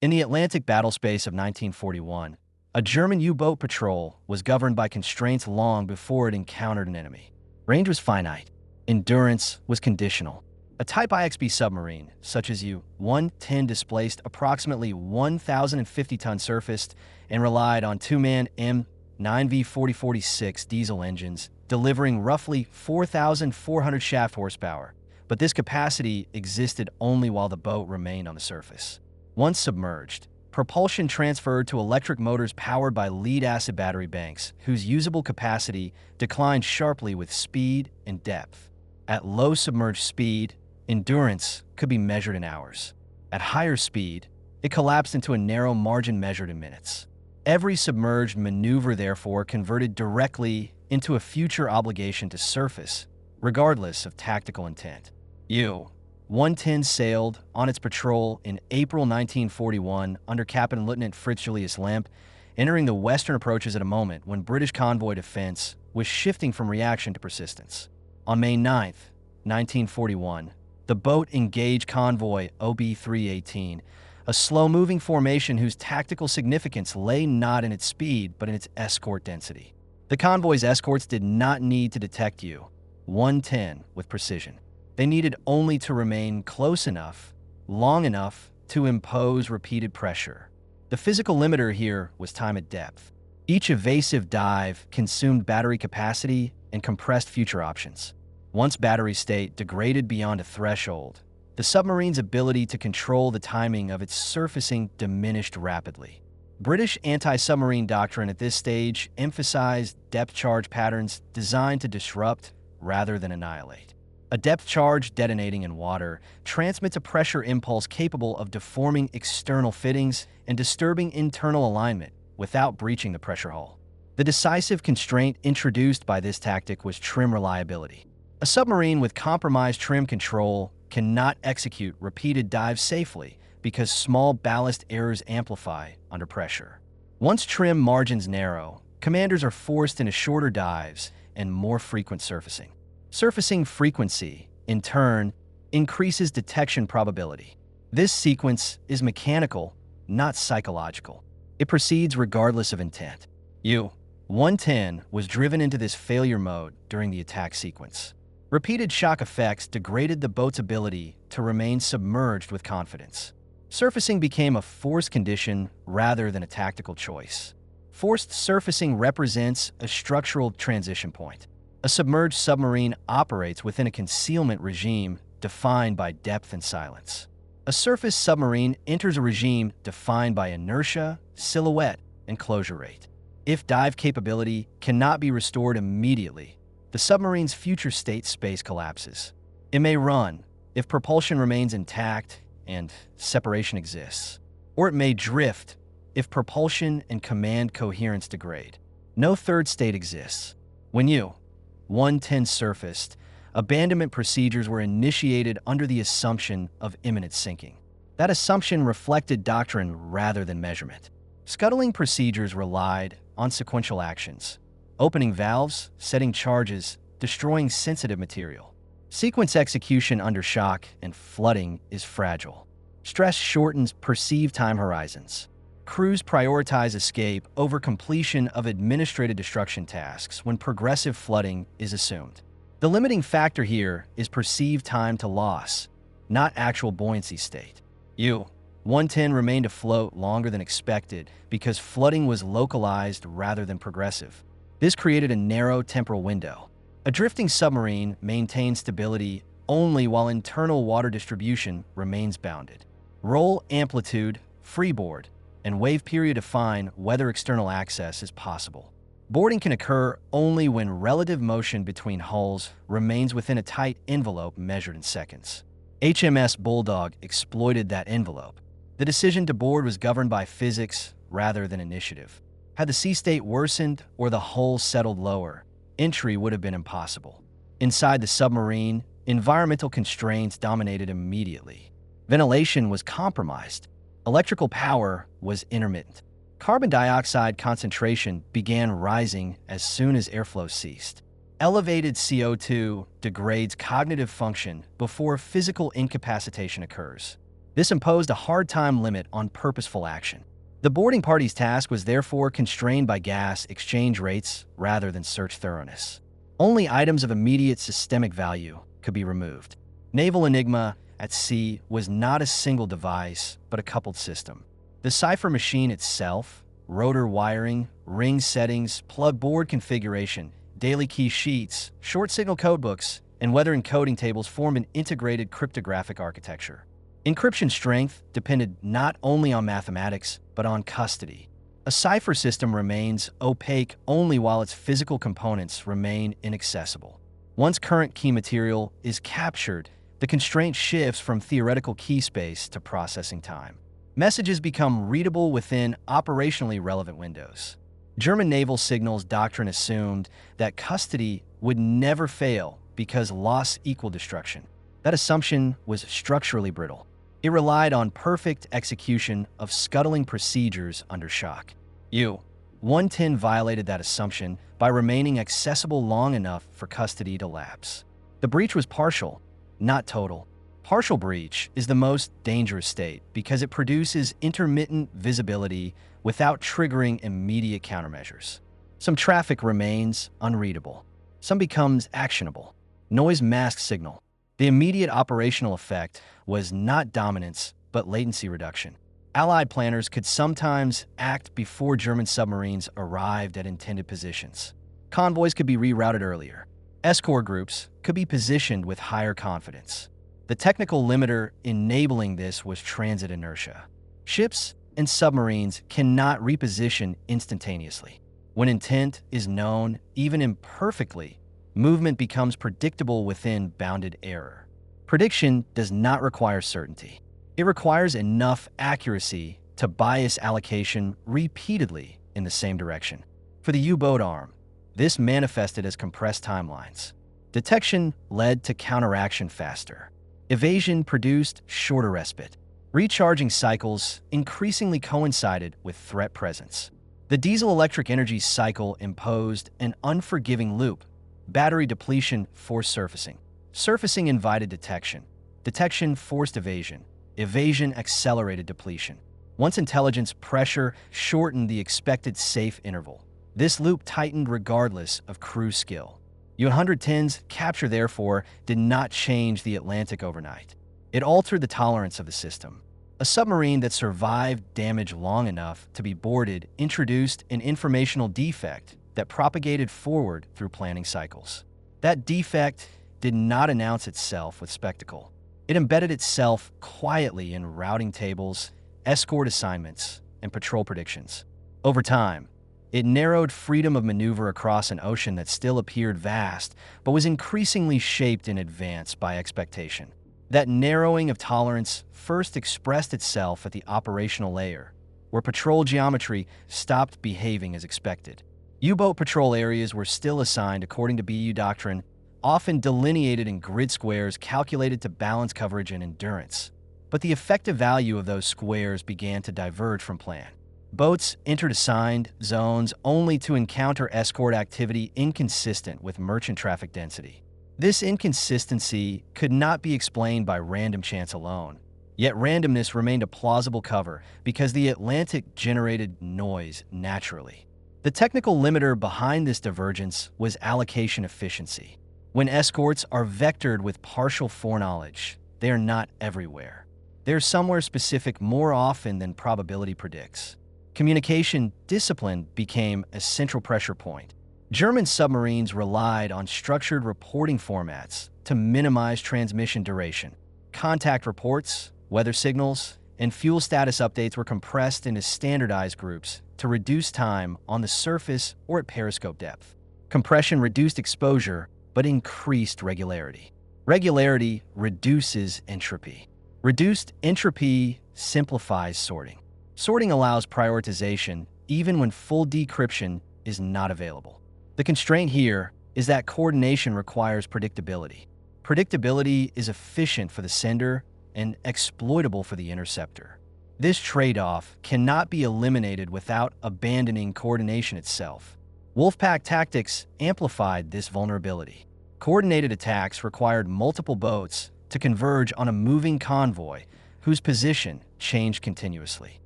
In the Atlantic battlespace of 1941, a German U-boat patrol was governed by constraints long before it encountered an enemy. Range was finite. Endurance was conditional. A Type IXB submarine, such as U-110, displaced approximately 1,050-ton surface and relied on two-man M9V4046 diesel engines, delivering roughly 4,400 shaft horsepower. But this capacity existed only while the boat remained on the surface. Once submerged, propulsion transferred to electric motors powered by lead-acid battery banks, whose usable capacity declined sharply with speed and depth. At low submerged speed, endurance could be measured in hours. At higher speed, it collapsed into a narrow margin measured in minutes. Every submerged maneuver, therefore, converted directly into a future obligation to surface, regardless of tactical intent. U-110 sailed on its patrol in April 1941 under Captain Lieutenant Fritz Julius Lemp, entering the western approaches at a moment when British convoy defense was shifting from reaction to persistence. On May 9, 1941, the boat engaged convoy OB-318, a slow-moving formation whose tactical significance lay not in its speed but in its escort density. The convoy's escorts did not need to detect U-110 with precision. They needed only to remain close enough, long enough to impose repeated pressure. The physical limiter here was time at depth. Each evasive dive consumed battery capacity and compressed future options. Once battery state degraded beyond a threshold, the submarine's ability to control the timing of its surfacing diminished rapidly. British anti-submarine doctrine at this stage emphasized depth charge patterns designed to disrupt rather than annihilate. A depth charge detonating in water transmits a pressure impulse capable of deforming external fittings and disturbing internal alignment without breaching the pressure hull. The decisive constraint introduced by this tactic was trim reliability. A submarine with compromised trim control cannot execute repeated dives safely because small ballast errors amplify under pressure. Once trim margins narrow, commanders are forced into shorter dives and more frequent surfacing. Surfacing frequency, in turn, increases detection probability. This sequence is mechanical, not psychological. It proceeds regardless of intent. U-110 was driven into this failure mode during the attack sequence. Repeated shock effects degraded the boat's ability to remain submerged with confidence. Surfacing became a forced condition rather than a tactical choice. Forced surfacing represents a structural transition point. A submerged submarine operates within a concealment regime defined by depth and silence. A surface submarine enters a regime defined by inertia, silhouette, and closure rate. If dive capability cannot be restored immediately, the submarine's future state space collapses. It may run if propulsion remains intact and separation exists, or it may drift if propulsion and command coherence degrade. No third state exists. When U-110 surfaced, abandonment procedures were initiated under the assumption of imminent sinking. That assumption reflected doctrine rather than measurement. Scuttling procedures relied on sequential actions: opening valves, setting charges, destroying sensitive material. Sequence execution under shock and flooding is fragile. Stress shortens perceived time horizons. Crews prioritize escape over completion of administrative destruction tasks when progressive flooding is assumed. The limiting factor here is perceived time to loss, not actual buoyancy state. U-110 remained afloat longer than expected because flooding was localized rather than progressive. This created a narrow temporal window. A drifting submarine maintains stability only while internal water distribution remains bounded. Roll amplitude, freeboard, and wave period define whether external access is possible. Boarding can occur only when relative motion between hulls remains within a tight envelope measured in seconds. HMS Bulldog exploited that envelope. The decision to board was governed by physics rather than initiative. Had the sea state worsened or the hull settled lower, entry would have been impossible. Inside the submarine, environmental constraints dominated immediately. Ventilation was compromised. Electrical power was intermittent. Carbon dioxide concentration began rising as soon as airflow ceased. Elevated CO2 degrades cognitive function before physical incapacitation occurs. This imposed a hard time limit on purposeful action. The boarding party's task was therefore constrained by gas exchange rates rather than search thoroughness. Only items of immediate systemic value could be removed. Naval Enigma at sea was not a single device, but a coupled system. The cipher machine itself, rotor wiring, ring settings, plug board configuration, daily key sheets, short signal codebooks, and weather encoding tables formed an integrated cryptographic architecture. Encryption strength depended not only on mathematics, but on custody. A cipher system remains opaque only while its physical components remain inaccessible. Once current key material is captured, the constraint shifts from theoretical key space to processing time. Messages become readable within operationally relevant windows. German naval signals doctrine assumed that custody would never fail because loss equaled destruction. That assumption was structurally brittle. It relied on perfect execution of scuttling procedures under shock. U-110 violated that assumption by remaining accessible long enough for custody to lapse. The breach was partial, not total. Partial breach is the most dangerous state because it produces intermittent visibility without triggering immediate countermeasures. Some traffic remains unreadable. Some becomes actionable. Noise masks signal. The immediate operational effect was not dominance, but latency reduction. Allied planners could sometimes act before German submarines arrived at intended positions. Convoys could be rerouted earlier. Escort groups could be positioned with higher confidence. The technical limiter enabling this was transit inertia. Ships and submarines cannot reposition instantaneously. When intent is known, even imperfectly, movement becomes predictable within bounded error. Prediction does not require certainty. It requires enough accuracy to bias allocation repeatedly in the same direction. For the U-boat arm, this manifested as compressed timelines. Detection led to counteraction faster. Evasion produced shorter respite. Recharging cycles increasingly coincided with threat presence. The diesel-electric energy cycle imposed an unforgiving loop. Battery depletion forced surfacing. Surfacing invited detection. Detection forced evasion. Evasion accelerated depletion. Once intelligence pressure shortened the expected safe interval. This loop tightened regardless of crew skill. U-110's capture, therefore, did not change the Atlantic overnight. It altered the tolerance of the system. A submarine that survived damage long enough to be boarded introduced an informational defect that propagated forward through planning cycles. That defect did not announce itself with spectacle. It embedded itself quietly in routing tables, escort assignments, and patrol predictions. Over time, it narrowed freedom of maneuver across an ocean that still appeared vast, but was increasingly shaped in advance by expectation. That narrowing of tolerance first expressed itself at the operational layer, where patrol geometry stopped behaving as expected. U-boat patrol areas were still assigned according to BU doctrine, often delineated in grid squares calculated to balance coverage and endurance. But the effective value of those squares began to diverge from plan. Boats entered assigned zones only to encounter escort activity inconsistent with merchant traffic density. This inconsistency could not be explained by random chance alone. Yet randomness remained a plausible cover because the Atlantic generated noise naturally. The technical limiter behind this divergence was allocation efficiency. When escorts are vectored with partial foreknowledge, they are not everywhere. They're somewhere specific more often than probability predicts. Communication discipline became a central pressure point. German submarines relied on structured reporting formats to minimize transmission duration. Contact reports, weather signals, and fuel status updates were compressed into standardized groups to reduce time on the surface or at periscope depth. Compression reduced exposure, but increased regularity. Regularity reduces entropy. Reduced entropy simplifies sorting. Sorting allows prioritization even when full decryption is not available. The constraint here is that coordination requires predictability. Predictability is efficient for the sender and exploitable for the interceptor. This trade-off cannot be eliminated without abandoning coordination itself. Wolfpack tactics amplified this vulnerability. Coordinated attacks required multiple boats to converge on a moving convoy, whose position changed continuously.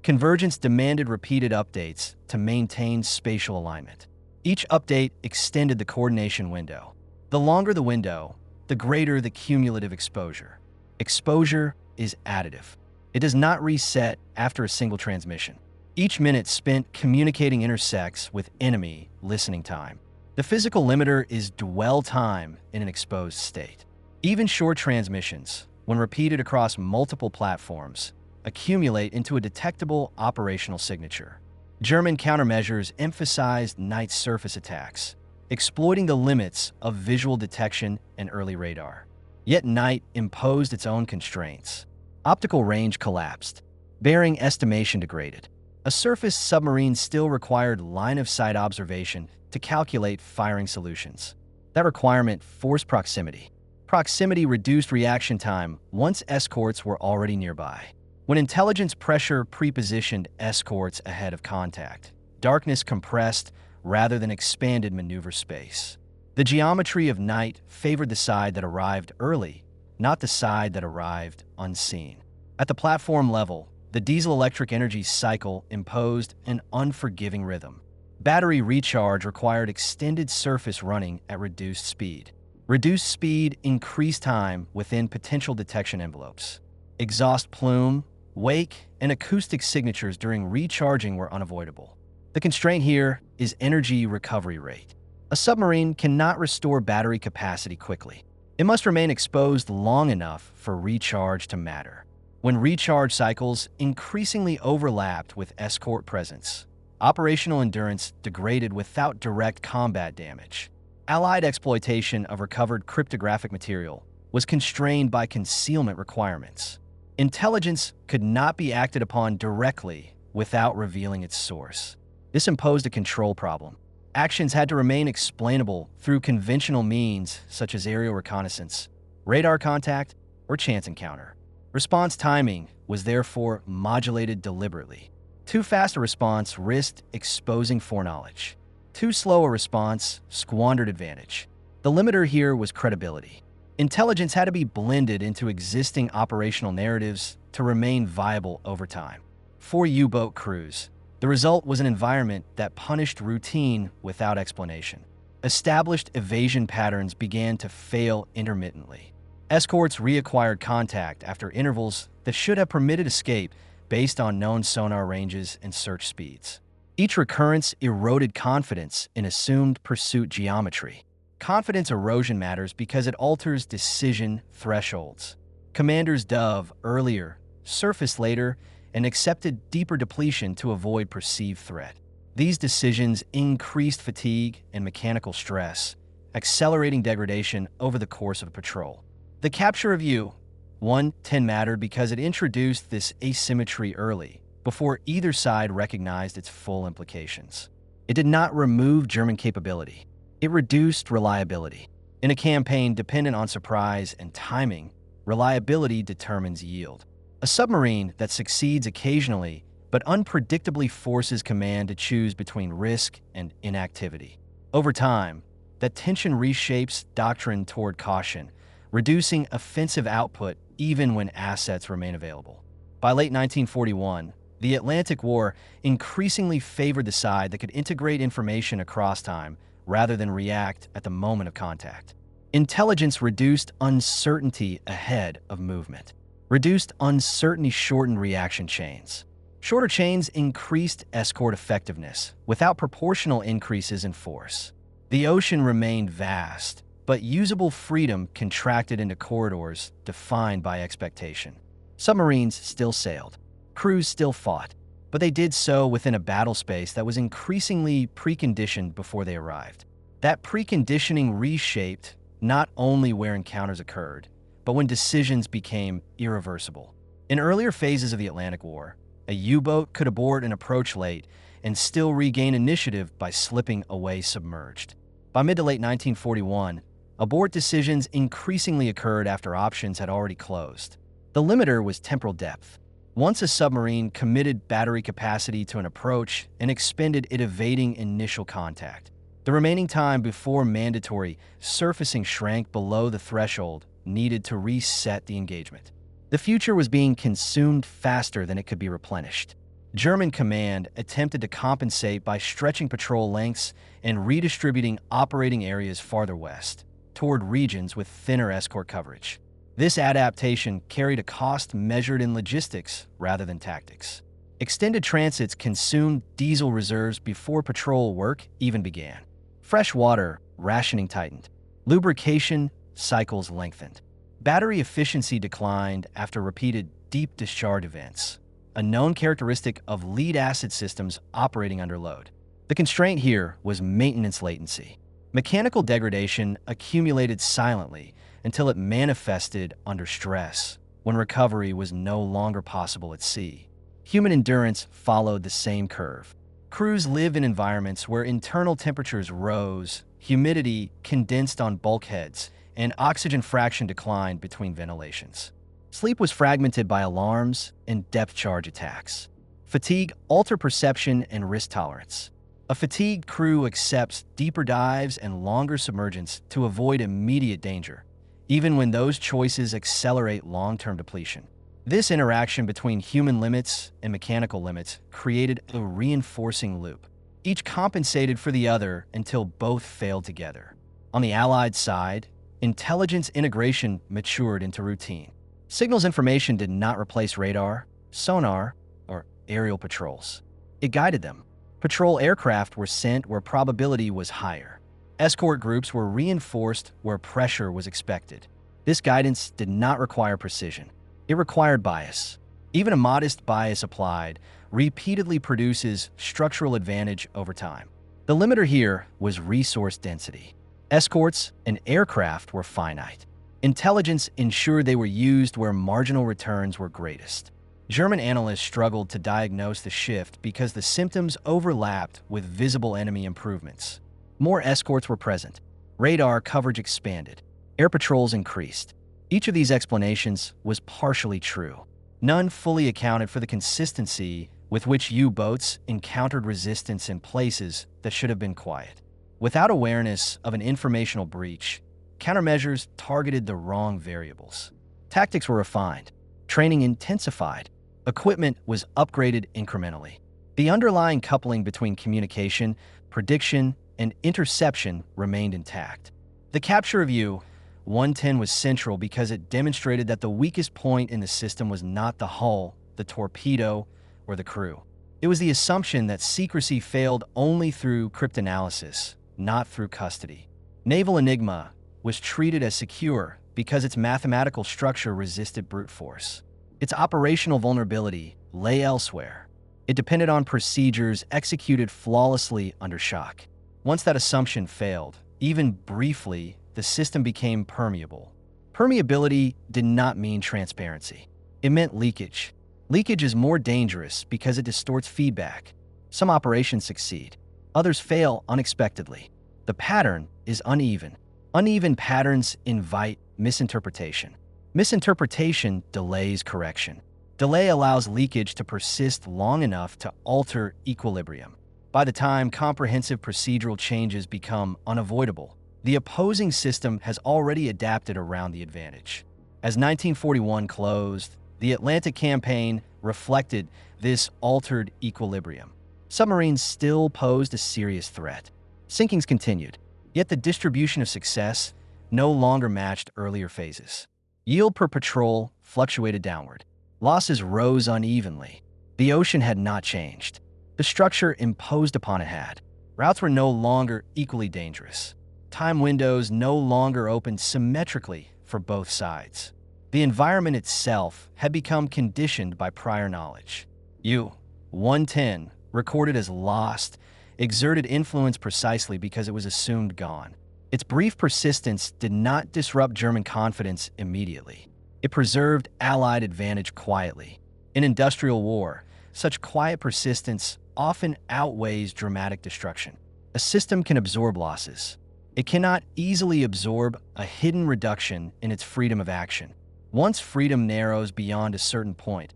Convergence demanded repeated updates to maintain spatial alignment. Each update extended the coordination window. The longer the window, the greater the cumulative exposure. Exposure is additive. It does not reset after a single transmission. Each minute spent communicating intersects with enemy listening time. The physical limiter is dwell time in an exposed state. Even short transmissions, when repeated across multiple platforms, accumulate into a detectable operational signature. German countermeasures emphasized night surface attacks, exploiting the limits of visual detection and early radar. Yet night imposed its own constraints. Optical range collapsed. Bearing estimation degraded. A surface submarine still required line-of-sight observation to calculate firing solutions. That requirement forced proximity. Proximity reduced reaction time once escorts were already nearby. When intelligence pressure prepositioned escorts ahead of contact, darkness compressed rather than expanded maneuver space. The geometry of night favored the side that arrived early, not the side that arrived unseen. At the platform level, the diesel-electric energy cycle imposed an unforgiving rhythm. Battery recharge required extended surface running at reduced speed. Reduced speed increased time within potential detection envelopes. Exhaust plume, wake, and acoustic signatures during recharging were unavoidable. The constraint here is energy recovery rate. A submarine cannot restore battery capacity quickly. It must remain exposed long enough for recharge to matter. When recharge cycles increasingly overlapped with escort presence, operational endurance degraded without direct combat damage. Allied exploitation of recovered cryptographic material was constrained by concealment requirements. Intelligence could not be acted upon directly without revealing its source. This imposed a control problem. Actions had to remain explainable through conventional means such as aerial reconnaissance, radar contact, or chance encounter. Response timing was therefore modulated deliberately. Too fast a response risked exposing foreknowledge. Too slow a response squandered advantage. The limiter here was credibility. Intelligence had to be blended into existing operational narratives to remain viable over time. For U-boat crews, the result was an environment that punished routine without explanation. Established evasion patterns began to fail intermittently. Escorts reacquired contact after intervals that should have permitted escape based on known sonar ranges and search speeds. Each recurrence eroded confidence in assumed pursuit geometry. Confidence erosion matters because it alters decision thresholds. Commanders dove earlier, surfaced later, and accepted deeper depletion to avoid perceived threat. These decisions increased fatigue and mechanical stress, accelerating degradation over the course of a patrol. The capture of U-110 mattered because it introduced this asymmetry early, before either side recognized its full implications. It did not remove German capability. It reduced reliability. In a campaign dependent on surprise and timing, reliability determines yield. A submarine that succeeds occasionally but unpredictably forces command to choose between risk and inactivity. Over time, that tension reshapes doctrine toward caution, reducing offensive output even when assets remain available. By late 1941, the Atlantic War increasingly favored the side that could integrate information across time rather than react at the moment of contact. Intelligence reduced uncertainty ahead of movement. Reduced uncertainty shortened reaction chains. Shorter chains increased escort effectiveness without proportional increases in force. The ocean remained vast, but usable freedom contracted into corridors defined by expectation. Submarines still sailed. Crews still fought, but they did so within a battle space that was increasingly preconditioned before they arrived. That preconditioning reshaped not only where encounters occurred, but when decisions became irreversible. In earlier phases of the Atlantic War, a U-boat could abort an approach late and still regain initiative by slipping away submerged. By mid to late 1941, abort decisions increasingly occurred after options had already closed. The limiter was temporal depth. Once a submarine committed battery capacity to an approach and expended it evading initial contact, the remaining time before mandatory surfacing shrank below the threshold needed to reset the engagement. The future was being consumed faster than it could be replenished. German command attempted to compensate by stretching patrol lengths and redistributing operating areas farther west, toward regions with thinner escort coverage. This adaptation carried a cost measured in logistics rather than tactics. Extended transits consumed diesel reserves before patrol work even began. Fresh water rationing tightened. Lubrication cycles lengthened. Battery efficiency declined after repeated deep discharge events, a known characteristic of lead-acid systems operating under load. The constraint here was maintenance latency. Mechanical degradation accumulated silently until it manifested under stress, when recovery was no longer possible at sea. Human endurance followed the same curve. Crews lived in environments where internal temperatures rose, humidity condensed on bulkheads, and oxygen fraction declined between ventilations. Sleep was fragmented by alarms and depth charge attacks. Fatigue altered perception and risk tolerance. A fatigued crew accepts deeper dives and longer submergence to avoid immediate danger, even when those choices accelerate long-term depletion. This interaction between human limits and mechanical limits created a reinforcing loop. Each compensated for the other until both failed together. On the Allied side, intelligence integration matured into routine. Signals information did not replace radar, sonar, or aerial patrols. It guided them. Patrol aircraft were sent where probability was higher. Escort groups were reinforced where pressure was expected. This guidance did not require precision. It required bias. Even a modest bias applied repeatedly produces structural advantage over time. The limiter here was resource density. Escorts and aircraft were finite. Intelligence ensured they were used where marginal returns were greatest. German analysts struggled to diagnose the shift because the symptoms overlapped with visible enemy improvements. More escorts were present. Radar coverage expanded. Air patrols increased. Each of these explanations was partially true. None fully accounted for the consistency with which U-boats encountered resistance in places that should have been quiet. Without awareness of an informational breach, countermeasures targeted the wrong variables. Tactics were refined. Training intensified. Equipment was upgraded incrementally. The underlying coupling between communication, prediction, and interception remained intact. The capture of U-110 was central because it demonstrated that the weakest point in the system was not the hull, the torpedo, or the crew. It was the assumption that secrecy failed only through cryptanalysis, not through custody. Naval Enigma was treated as secure because its mathematical structure resisted brute force. Its operational vulnerability lay elsewhere. It depended on procedures executed flawlessly under shock. Once that assumption failed, even briefly, the system became permeable. Permeability did not mean transparency. It meant leakage. Leakage is more dangerous because it distorts feedback. Some operations succeed. Others fail unexpectedly. The pattern is uneven. Uneven patterns invite misinterpretation. Misinterpretation delays correction. Delay allows leakage to persist long enough to alter equilibrium. By the time comprehensive procedural changes become unavoidable, the opposing system has already adapted around the advantage. As 1941 closed, the Atlantic campaign reflected this altered equilibrium. Submarines still posed a serious threat. Sinkings continued, yet the distribution of success no longer matched earlier phases. Yield per patrol fluctuated downward. Losses rose unevenly. The ocean had not changed. The structure imposed upon it had. Routes were no longer equally dangerous. Time windows no longer opened symmetrically for both sides. The environment itself had become conditioned by prior knowledge. U-110, recorded as lost, exerted influence precisely because it was assumed gone. Its brief persistence did not disrupt German confidence immediately. It preserved Allied advantage quietly. In industrial war, such quiet persistence often outweighs dramatic destruction. A system can absorb losses. It cannot easily absorb a hidden reduction in its freedom of action. Once freedom narrows beyond a certain point,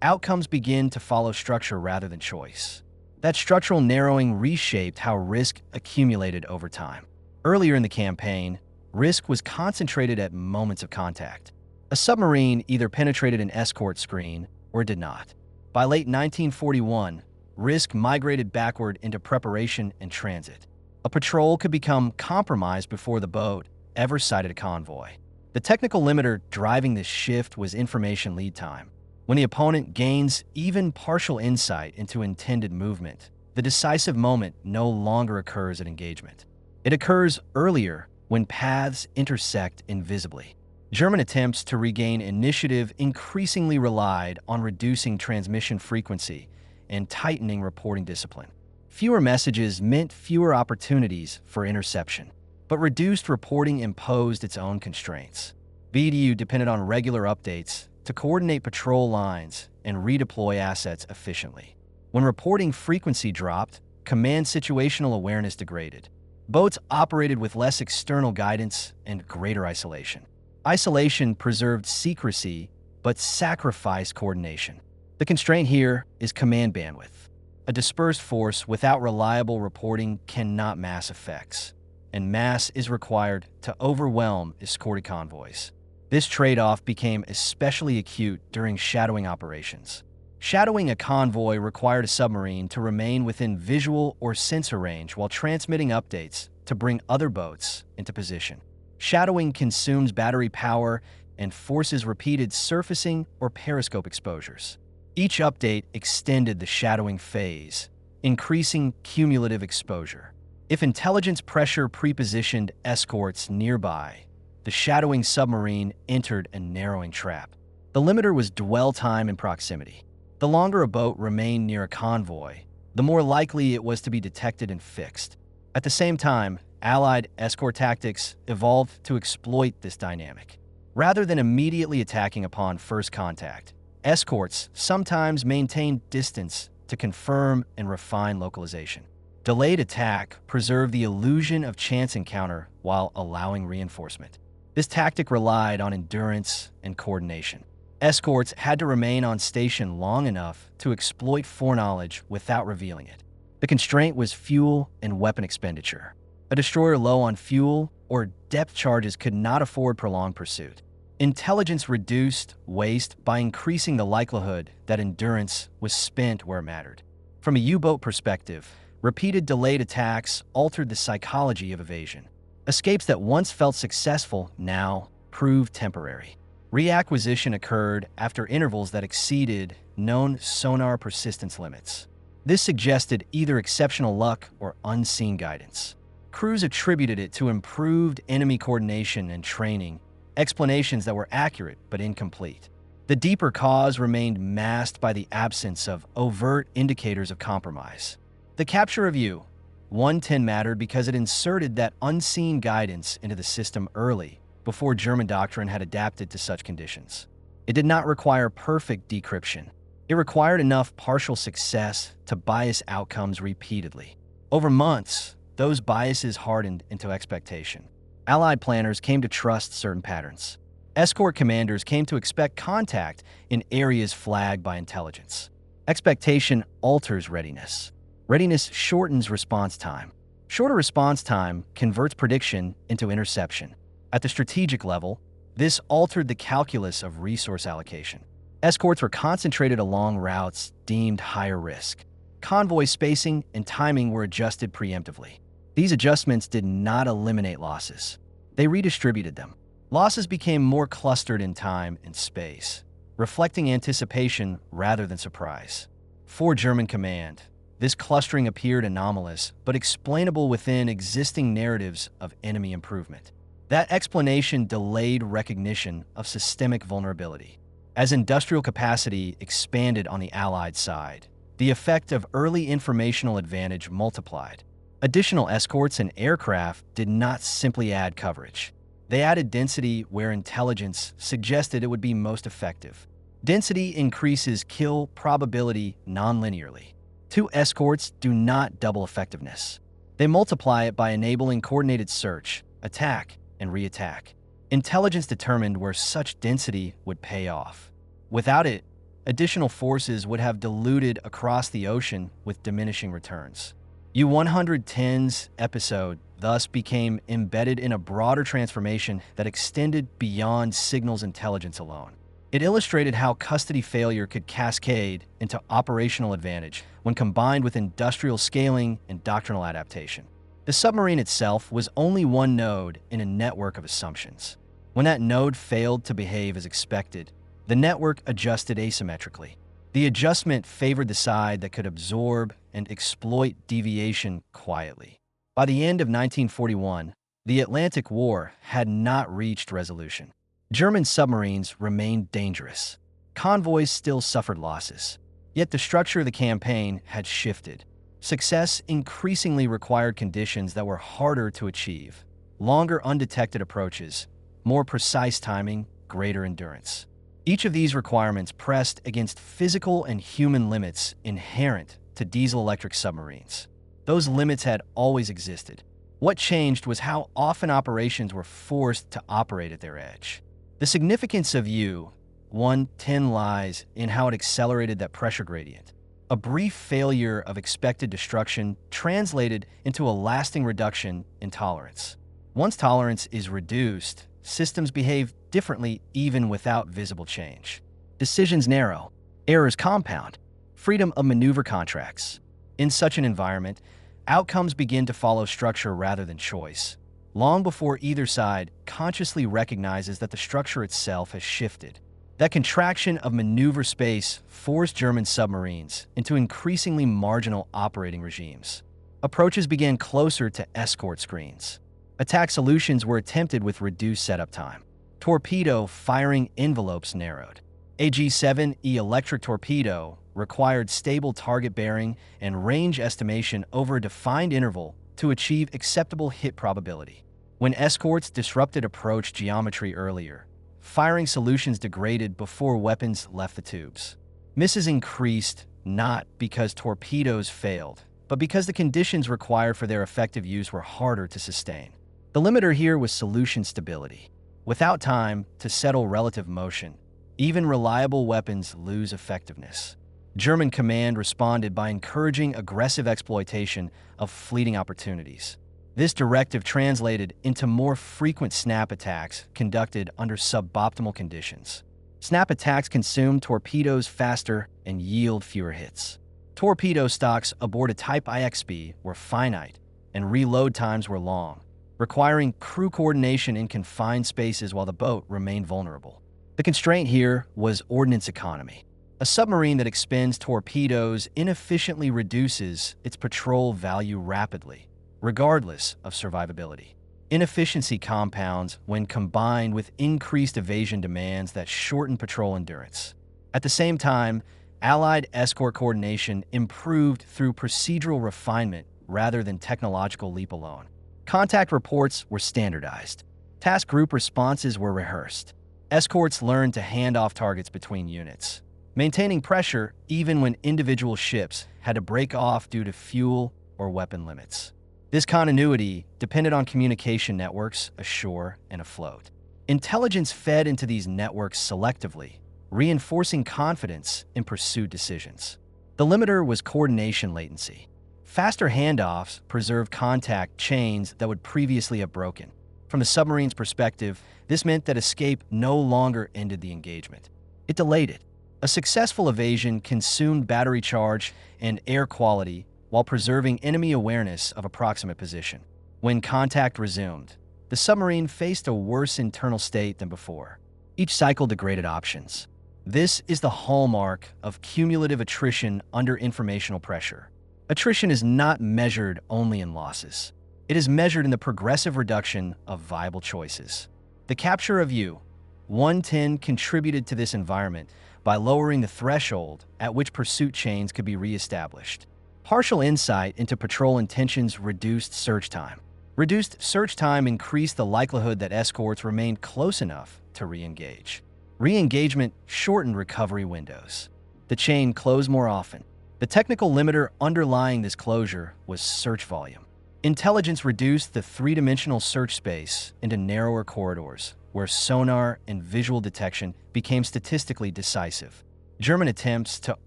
outcomes begin to follow structure rather than choice. That structural narrowing reshaped how risk accumulated over time. Earlier in the campaign, risk was concentrated at moments of contact. A submarine either penetrated an escort screen or did not. By late 1941, risk migrated backward into preparation and transit. A patrol could become compromised before the boat ever sighted a convoy. The technical limiter driving this shift was information lead time. When the opponent gains even partial insight into intended movement, the decisive moment no longer occurs at engagement. It occurs earlier when paths intersect invisibly. German attempts to regain initiative increasingly relied on reducing transmission frequency and tightening reporting discipline. Fewer messages meant fewer opportunities for interception, but reduced reporting imposed its own constraints. VDU depended on regular updates to coordinate patrol lines and redeploy assets efficiently. When reporting frequency dropped, command situational awareness degraded. Boats operated with less external guidance and greater isolation. Isolation preserved secrecy, but sacrificed coordination. The constraint here is command bandwidth. A dispersed force without reliable reporting cannot mass effects, and mass is required to overwhelm escorted convoys. This trade-off became especially acute during shadowing operations. Shadowing a convoy required a submarine to remain within visual or sensor range while transmitting updates to bring other boats into position. Shadowing consumes battery power and forces repeated surfacing or periscope exposures. Each update extended the shadowing phase, increasing cumulative exposure. If intelligence pressure prepositioned escorts nearby, the shadowing submarine entered a narrowing trap. The limiter was dwell time and proximity. The longer a boat remained near a convoy, the more likely it was to be detected and fixed. At the same time, Allied escort tactics evolved to exploit this dynamic. Rather than immediately attacking upon first contact, escorts sometimes maintained distance to confirm and refine localization. Delayed attack preserved the illusion of chance encounter while allowing reinforcement. This tactic relied on endurance and coordination. Escorts had to remain on station long enough to exploit foreknowledge without revealing it. The constraint was fuel and weapon expenditure. A destroyer low on fuel or depth charges could not afford prolonged pursuit. Intelligence reduced waste by increasing the likelihood that endurance was spent where it mattered. From a U-boat perspective, repeated delayed attacks altered the psychology of evasion. Escapes that once felt successful now proved temporary. Reacquisition occurred after intervals that exceeded known sonar persistence limits. This suggested either exceptional luck or unseen guidance. Crews attributed it to improved enemy coordination and training, explanations that were accurate but incomplete. The deeper cause remained masked by the absence of overt indicators of compromise. The capture of U-110 mattered because it inserted that unseen guidance into the system early, before German doctrine had adapted to such conditions. It did not require perfect decryption. It required enough partial success to bias outcomes repeatedly. Over months, those biases hardened into expectation. Allied planners came to trust certain patterns. Escort commanders came to expect contact in areas flagged by intelligence. Expectation alters readiness. Readiness shortens response time. Shorter response time converts prediction into interception. At the strategic level, this altered the calculus of resource allocation. Escorts were concentrated along routes deemed higher risk. Convoy spacing and timing were adjusted preemptively. These adjustments did not eliminate losses. They redistributed them. Losses became more clustered in time and space, reflecting anticipation rather than surprise. For German command, this clustering appeared anomalous but explainable within existing narratives of enemy improvement. That explanation delayed recognition of systemic vulnerability. As industrial capacity expanded on the Allied side, the effect of early informational advantage multiplied. Additional escorts and aircraft did not simply add coverage. They added density where intelligence suggested it would be most effective. Density increases kill probability nonlinearly. Two escorts do not double effectiveness. They multiply it by enabling coordinated search, attack, and re-attack. Intelligence determined where such density would pay off. Without it, additional forces would have diluted across the ocean with diminishing returns. U-110's episode thus became embedded in a broader transformation that extended beyond signals intelligence alone. It illustrated how custody failure could cascade into operational advantage when combined with industrial scaling and doctrinal adaptation. The submarine itself was only one node in a network of assumptions. When that node failed to behave as expected, the network adjusted asymmetrically. The adjustment favored the side that could absorb and exploit deviation quietly. By the end of 1941, the Atlantic War had not reached resolution. German submarines remained dangerous. Convoys still suffered losses. Yet the structure of the campaign had shifted. Success increasingly required conditions that were harder to achieve. Longer undetected approaches, more precise timing, greater endurance. Each of these requirements pressed against physical and human limits inherent to diesel-electric submarines. Those limits had always existed. What changed was how often operations were forced to operate at their edge. The significance of U-110 lies in how it accelerated that pressure gradient. A brief failure of expected destruction translated into a lasting reduction in tolerance. Once tolerance is reduced, systems behave differently even without visible change. Decisions narrow, errors compound, freedom of maneuver contracts. In such an environment, outcomes begin to follow structure rather than choice, long before either side consciously recognizes that the structure itself has shifted. That contraction of maneuver space forced German submarines into increasingly marginal operating regimes. Approaches began closer to escort screens. Attack solutions were attempted with reduced setup time. Torpedo firing envelopes narrowed. A G7E electric torpedo required stable target bearing and range estimation over a defined interval to achieve acceptable hit probability. When escorts disrupted approach geometry earlier, firing solutions degraded before weapons left the tubes. Misses increased not because torpedoes failed, but because the conditions required for their effective use were harder to sustain. The limiter here was solution stability. Without time to settle relative motion, even reliable weapons lose effectiveness. German command responded by encouraging aggressive exploitation of fleeting opportunities. This directive translated into more frequent snap attacks conducted under suboptimal conditions. Snap attacks consume torpedoes faster and yield fewer hits. Torpedo stocks aboard a Type IXB were finite, and reload times were long, requiring crew coordination in confined spaces while the boat remained vulnerable. The constraint here was ordnance economy. A submarine that expends torpedoes inefficiently reduces its patrol value rapidly, regardless of survivability. Inefficiency compounds when combined with increased evasion demands that shorten patrol endurance. At the same time, Allied escort coordination improved through procedural refinement rather than technological leap alone. Contact reports were standardized. Task group responses were rehearsed. Escorts learned to hand off targets between units, maintaining pressure even when individual ships had to break off due to fuel or weapon limits. This continuity depended on communication networks ashore and afloat. Intelligence fed into these networks selectively, reinforcing confidence in pursuit decisions. The limiter was coordination latency. Faster handoffs preserved contact chains that would previously have broken. From the submarine's perspective, this meant that escape no longer ended the engagement. It delayed it. A successful evasion consumed battery charge and air quality while preserving enemy awareness of approximate position. When contact resumed, the submarine faced a worse internal state than before. Each cycle degraded options. This is the hallmark of cumulative attrition under informational pressure. Attrition is not measured only in losses. It is measured in the progressive reduction of viable choices. The capture of U-110 contributed to this environment by lowering the threshold at which pursuit chains could be reestablished. Partial insight into patrol intentions reduced search time. Reduced search time increased the likelihood that escorts remained close enough to re-engage. Re-engagement shortened recovery windows. The chain closed more often. The technical limiter underlying this closure was search volume. Intelligence reduced the three-dimensional search space into narrower corridors, where sonar and visual detection became statistically decisive. German attempts to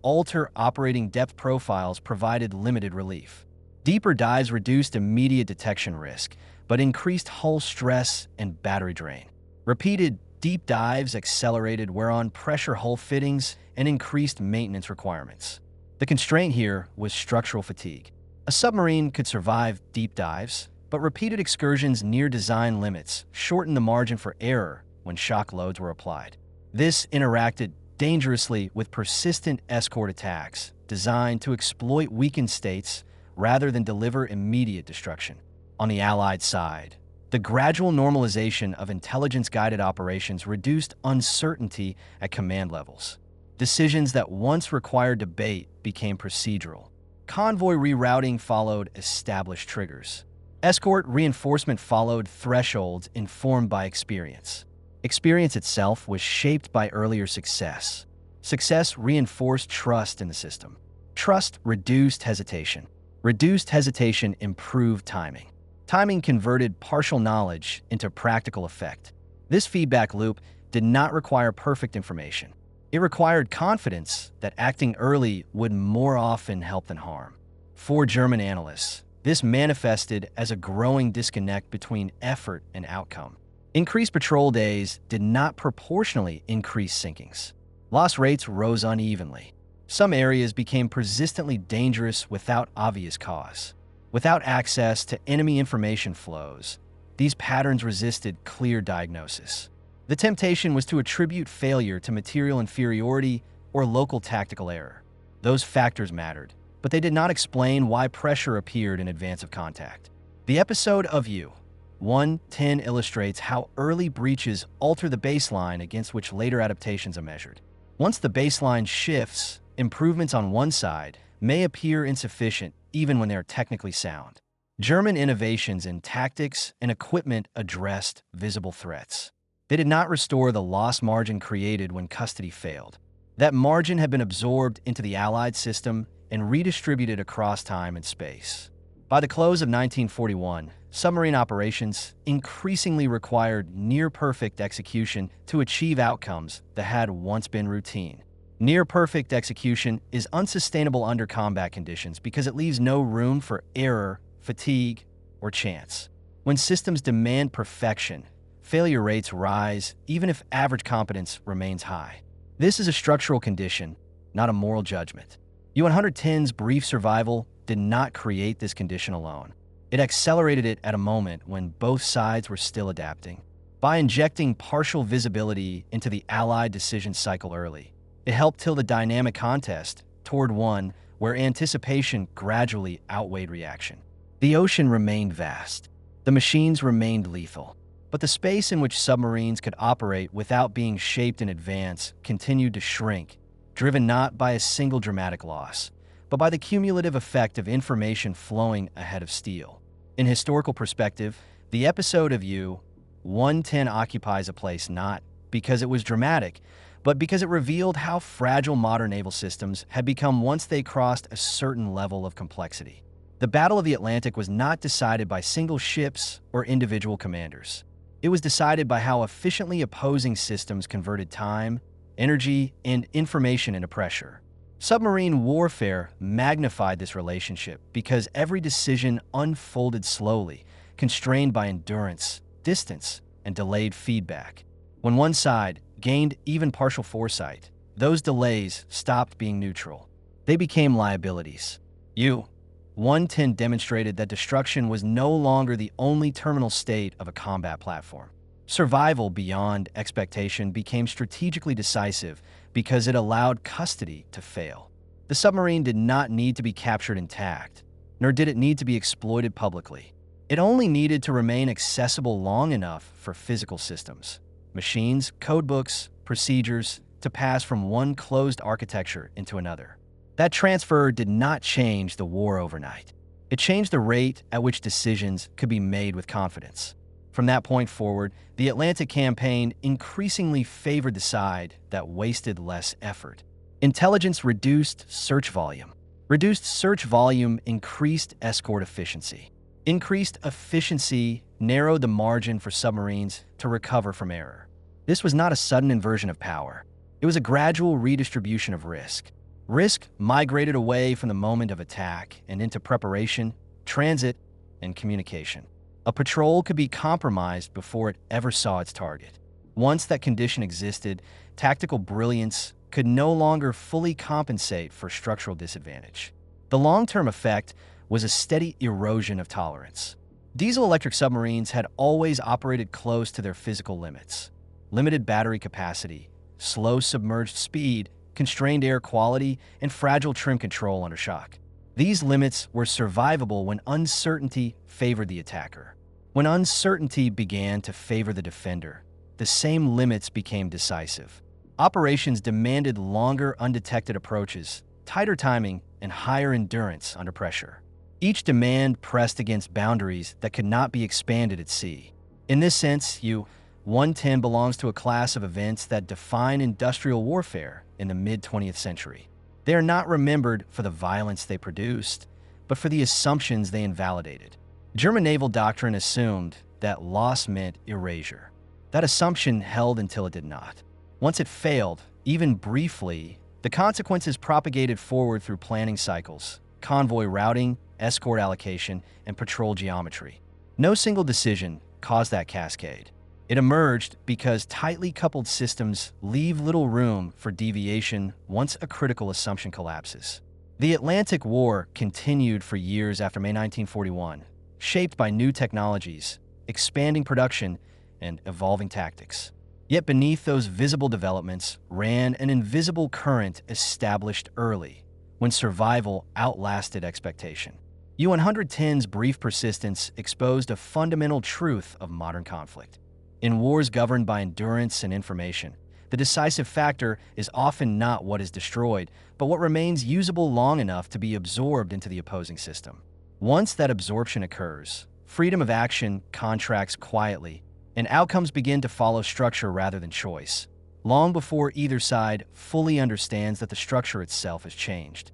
alter operating depth profiles provided limited relief. Deeper dives reduced immediate detection risk, but increased hull stress and battery drain. Repeated deep dives accelerated wear-on pressure hull fittings and increased maintenance requirements. The constraint here was structural fatigue. A submarine could survive deep dives, but repeated excursions near design limits shortened the margin for error when shock loads were applied. This interacted dangerously with persistent escort attacks designed to exploit weakened states rather than deliver immediate destruction. On the Allied side, the gradual normalization of intelligence-guided operations reduced uncertainty at command levels. Decisions that once required debate became procedural. Convoy rerouting followed established triggers. Escort reinforcement followed thresholds informed by experience. Experience itself was shaped by earlier success. Success reinforced trust in the system. Trust reduced hesitation. Reduced hesitation improved timing. Timing converted partial knowledge into practical effect. This feedback loop did not require perfect information. It required confidence that acting early would more often help than harm. For German analysts, this manifested as a growing disconnect between effort and outcome. Increased patrol days did not proportionally increase sinkings. Loss rates rose unevenly. Some areas became persistently dangerous without obvious cause. Without access to enemy information flows, these patterns resisted clear diagnosis. The temptation was to attribute failure to material inferiority or local tactical error. Those factors mattered, but they did not explain why pressure appeared in advance of contact. The episode of U-110 illustrates how early breaches alter the baseline against which later adaptations are measured. Once the baseline shifts, improvements on one side may appear insufficient even when they are technically sound. German innovations in tactics and equipment addressed visible threats. They did not restore the loss margin created when custody failed. That margin had been absorbed into the Allied system and redistributed across time and space. By the close of 1941, submarine operations increasingly required near-perfect execution to achieve outcomes that had once been routine. Near-perfect execution is unsustainable under combat conditions because it leaves no room for error, fatigue, or chance. When systems demand perfection, failure rates rise even if average competence remains high. This is a structural condition, not a moral judgment. U-110's brief survival did not create this condition alone. It accelerated it at a moment when both sides were still adapting. By injecting partial visibility into the Allied decision cycle early, it helped tilt the dynamic contest toward one where anticipation gradually outweighed reaction. The ocean remained vast. The machines remained lethal. But the space in which submarines could operate without being shaped in advance continued to shrink, driven not by a single dramatic loss, but by the cumulative effect of information flowing ahead of steel. In historical perspective, the episode of U-110 occupies a place not because it was dramatic, but because it revealed how fragile modern naval systems had become once they crossed a certain level of complexity. The Battle of the Atlantic was not decided by single ships or individual commanders. It was decided by how efficiently opposing systems converted time, energy, and information into pressure. Submarine warfare magnified this relationship because every decision unfolded slowly, constrained by endurance, distance, and delayed feedback. When one side gained even partial foresight, those delays stopped being neutral. They became liabilities. U-110 demonstrated that destruction was no longer the only terminal state of a combat platform. Survival beyond expectation became strategically decisive because it allowed custody to fail. The submarine did not need to be captured intact, nor did it need to be exploited publicly. It only needed to remain accessible long enough for physical systems, machines, codebooks, procedures, to pass from one closed architecture into another. That transfer did not change the war overnight. It changed the rate at which decisions could be made with confidence. From that point forward, the Atlantic campaign increasingly favored the side that wasted less effort. Intelligence reduced search volume. Reduced search volume increased escort efficiency. Increased efficiency narrowed the margin for submarines to recover from error. This was not a sudden inversion of power. It was a gradual redistribution of risk. Risk migrated away from the moment of attack and into preparation, transit, and communication. A patrol could be compromised before it ever saw its target. Once that condition existed, tactical brilliance could no longer fully compensate for structural disadvantage. The long-term effect was a steady erosion of tolerance. Diesel-electric submarines had always operated close to their physical limits. Limited battery capacity, slow submerged speed, constrained air quality, and fragile trim control under shock. These limits were survivable when uncertainty favored the attacker. When uncertainty began to favor the defender, the same limits became decisive. Operations demanded longer undetected approaches, tighter timing, and higher endurance under pressure. Each demand pressed against boundaries that could not be expanded at sea. In this sense, U-110 belongs to a class of events that define industrial warfare in the mid-20th century. They are not remembered for the violence they produced, but for the assumptions they invalidated. German naval doctrine assumed that loss meant erasure. That assumption held until it did not. Once it failed, even briefly, the consequences propagated forward through planning cycles, convoy routing, escort allocation, and patrol geometry. No single decision caused that cascade. It emerged because tightly coupled systems leave little room for deviation once a critical assumption collapses. The Atlantic War continued for years after May 1941, shaped by new technologies, expanding production, and evolving tactics. Yet beneath those visible developments ran an invisible current established early, when survival outlasted expectation. U-110's brief persistence exposed a fundamental truth of modern conflict. In wars governed by endurance and information, the decisive factor is often not what is destroyed, but what remains usable long enough to be absorbed into the opposing system. Once that absorption occurs, freedom of action contracts quietly, and outcomes begin to follow structure rather than choice, long before either side fully understands that the structure itself has changed.